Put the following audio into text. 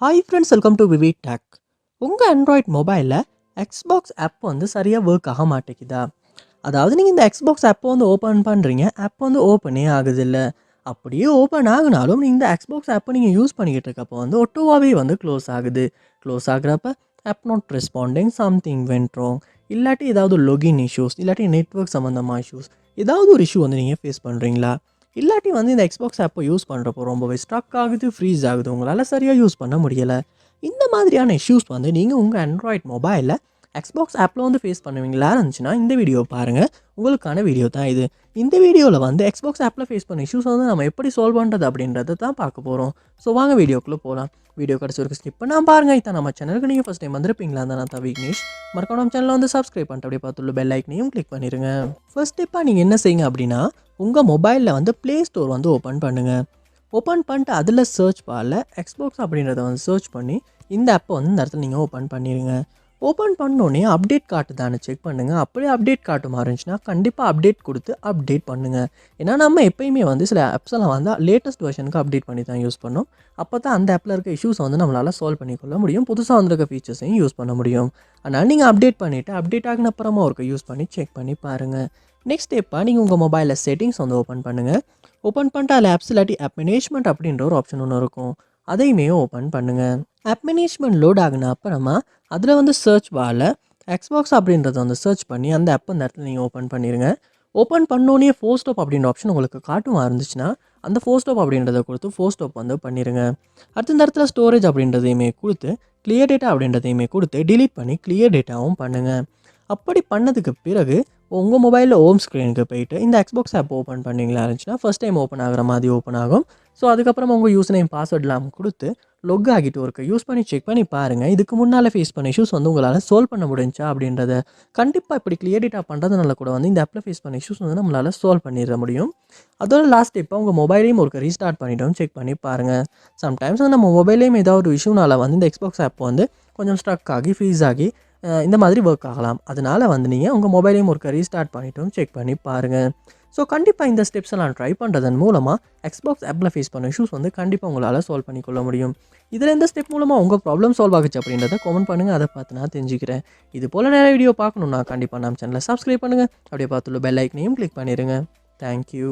Hi friends, welcome to VividTech. உங்கள் Android மொபைலில் Xbox app வந்து சரியாக ஒர்க் ஆக மாட்டேங்குதா? அதாவது நீங்கள் இந்த எக்ஸ்பாக்ஸ் ஆப்பை வந்து ஓப்பன் பண்ணுறீங்க, ஆப் வந்து ஓப்பனே ஆகுதில்ல. அப்படியே ஓப்பன் ஆகுனாலும் நீங்கள் இந்த எக்ஸ்பாக்ஸ் ஆப்பை நீங்கள் யூஸ் பண்ணிக்கிட்டு இருக்கப்போ வந்து ஒட்டோவாகவே வந்து க்ளோஸ் ஆகுது. க்ளோஸ் ஆகுறப்ப app not responding, something went wrong, இல்லாட்டி ஏதாவது லொகின் இஷ்யூஸ், இல்லாட்டி நெட்வொர்க் சம்மந்தமாக இஷ்யூஸ், ஏதாவது ஒரு இஷ்யூ வந்து நீங்கள் ஃபேஸ் பண்ணுறீங்களா? இல்லாட்டி வந்து இந்த எக்ஸ்பாக்ஸ் ஆப்பை யூஸ் பண்ணுறப்போ ரொம்பவே ஸ்ட்ரக் ஆகுது, ஃப்ரீஸ் ஆகுது, உங்களால் சரியாக யூஸ் பண்ண முடியலை. இந்த மாதிரியான இஷ்யூஸ் வந்து நீங்கள் உங்கள் ஆண்ட்ராய்ட் மொபைலில் எக்ஸ்பாக்ஸ் ஆப்பில் வந்து ஃபேஸ் பண்ணுவீங்களா இருந்துச்சுன்னா இந்த வீடியோ பாருங்கள், உங்களுக்கான வீடியோ தான் இது. இந்த வீடியோவில் வந்து எக்ஸ்பாக்ஸ் ஆப்பில் ஃபேஸ் பண்ண இஷ்யூஸ் வந்து நம்ம எப்படி சால்வ் பண்ணுறது அப்படின்றத தான் பார்க்க போகிறோம். ஸோ வாங்க வீடியோக்குள்ளே போகலாம். வீடியோ கடைசி வரைக்கும் ஸ்கிப் பண்ணால் பாருங்கள். இதான் நம்ம சேனலுக்கு நீங்கள் ஃபஸ்ட் டைம் வந்திருப்பீங்களா தான் நான் விக்னேஷ். மறக்காம நம்ம சேனலில் வந்து சப்ஸ்கிரைப் பண்ணிட்டு அப்படியே பார்த்துள்ள பெல் ஐக்கனையும் கிளிக் பண்ணிடுங்க. ஃபர்ஸ்ட் ஸ்டெப்பாக நீங்கள் என்ன செய்யுங்க அப்படின்னா, உங்கள் மொபைலில் வந்து ப்ளே ஸ்டோர் வந்து ஓப்பன் பண்ணுங்கள். ஓப்பன் பண்ணிட்டு அதில் சர்ச் பாரில் எக்ஸ்பாக்ஸ் அப்படின்றத வந்து சர்ச் பண்ணி இந்த ஆப்பை வந்து இந்த இடத்துல நீங்கள் ஓப்பன் பண்ணிடுங்க. ஓப்பன் பண்ணோடனே அப்டேட் காட்டுதான்னு செக் பண்ணுங்கள். அப்படியே அப்டேட் காட்டுமா இருந்துச்சுன்னா கண்டிப்பாக அப்டேட் கொடுத்து அப்டேட் பண்ணுங்கள். ஏன்னா நம்ம எப்போயுமே வந்து சில ஆப்ஸ் எல்லாம் வந்து லேட்டஸ்ட் வெர்ஷனுக்கு அப்டேட் பண்ணி தான் யூஸ் பண்ணோம். அப்போ தான் அந்த ஆப்பில் இருக்க இஷ்யூஸ் வந்து நம்மளால் சால்வ் பண்ணிக்கொள்ள முடியும், புதுசாக வந்திருக்க ஃபீச்சர்ஸையும் யூஸ் பண்ண முடியும். அதனால் நீங்கள் அப்டேட் பண்ணிவிட்டு அப்டேட் ஆகின அப்புறமா ஒருக்க யூஸ் பண்ணி செக் பண்ணி பாருங்கள். நெக்ஸ்ட் ஸ்டெப்பாக நீங்கள் உங்கள் மொபைலில் செட்டிங்ஸ் வந்து ஓப்பன் பண்ணுங்கள். ஓப்பன் பண்ணிட்டு அதில் ஆப்ஸ் இல்லாட்டி ஆப் மேனேஜ்மெண்ட் அப்படின்ற ஒரு ஆப்ஷன் ஒன்று இருக்கும், அதையுமே ஓப்பன் பண்ணுங்கள். ஆப் மேனேஜ்மெண்ட் லோட் ஆகின அப்புறமா அதில் வந்து சர்ச் பாரில் எக்ஸ்பாக்ஸ் அப்படின்றத வந்து சர்ச் பண்ணி அந்த ஆப் அந்த இடத்துல நீங்கள் ஓப்பன் பண்ணிடுங்க. ஓப்பன் பண்ணோன்னே ஃபோர் ஸ்டாப் அப்படின்ற ஆப்ஷன் உங்களுக்கு காட்டுமா இருந்துச்சுன்னா அந்த ஃபோர் ஸ்டாப் அப்படின்றத கொடுத்து ஃபோர் ஸ்டாப் வந்து பண்ணிடுங்க. அடுத்த இந்த இடத்துல ஸ்டோரேஜ் அப்படின்றதையுமே கொடுத்து கிளியர் டேட்டா அப்படின்றதையுமே கொடுத்து டிலீட் பண்ணி கிளியர் டேட்டாவும் பண்ணுங்கள். அப்படி பண்ணதுக்கு பிறகு உங்கள் மொபைலில் ஹோம் ஸ்க்ரீனுக்கு போயிட்டு இந்த எக்ஸ்பாக்ஸ் ஆப் ஓப்பன் பண்ணிங்களா இருந்துச்சுன்னா ஃபஸ்ட் டைம் ஓப்பன் ஆகிற மாதிரி ஓப்பன் ஆகும். ஸோ அதுக்கப்புறமா உங்கள் யூஸ் நேம் பாஸ்வேர்ட்லாம் கொடுத்து லொக் ஆகிட்டு ஒருக்க யூஸ் பண்ணி செக் பண்ணி பாருங்கள். இதுக்கு முன்னால் ஃபேஸ் பண்ண இஷ்யூஸ் வந்து உங்களால் சால்வ் பண்ண முடிஞ்சா அப்படின்றத. கண்டிப்பாக இப்படி கிளியர் டேட்டா பண்ணுறதுனால கூட வந்து இந்த ஆப்பில் ஃபேஸ் பண்ண இஷ்யூஸ் வந்து நம்மளால் சால்வ் பண்ணிட முடியும். அதோட லாஸ்ட் இப்போ உங்கள் மொபைலையும் ஒருக்க ரீஸ்டார்ட் பண்ணிவிட்டோம் செக் பண்ணி பாருங்கள். சம்டைம்ஸ் வந்து நம்ம மொபைலையும் ஏதாவது ஒரு இஷ்யூனால் வந்து இந்த எக்ஸ்பாக்ஸ் ஆப் வந்து கொஞ்சம் ஸ்ட்ரக் ஆகி ஃப்ரீஸ் ஆகி இந்த மாதிரி ஒர்க் ஆகலாம். அதனால் வந்து நீங்கள் உங்கள் மொபைலையும் ஒருக்க ரீஸ்டார்ட் பண்ணிவிட்டும் செக் பண்ணி பாருங்கள். ஸோ கண்டிப்பாக இந்த ஸ்டெப்ஸ் எல்லாம் ட்ரை பண்ணுறதன் மூலமாக எக்ஸ்பாக்ஸ் ஆப்பில் ஃபேஸ் பண்ண இஷ்யூஸ் வந்து கண்டிப்பாக உங்களால் சால்வ் பண்ணிக்கொள்ள முடியும். இதில் எந்த ஸ்டெப் மூலமாக உங்கள் ப்ராப்ளம் சால்வ் ஆகுச்சு அப்படின்றத கமெண்ட் பண்ணுங்கள், அதை பார்த்து நான் தெரிஞ்சுக்கிறேன். இது போல் நிறைய வீடியோ பார்க்கணுன்னா கண்டிப்பாக நம்ம சேனலை சப்ஸ்கிரைப் பண்ணுங்கள், அப்படியே பார்த்துள்ள பெல் ஐக்கனையும் கிளிக் பண்ணிடுங்க. தேங்க்யூ.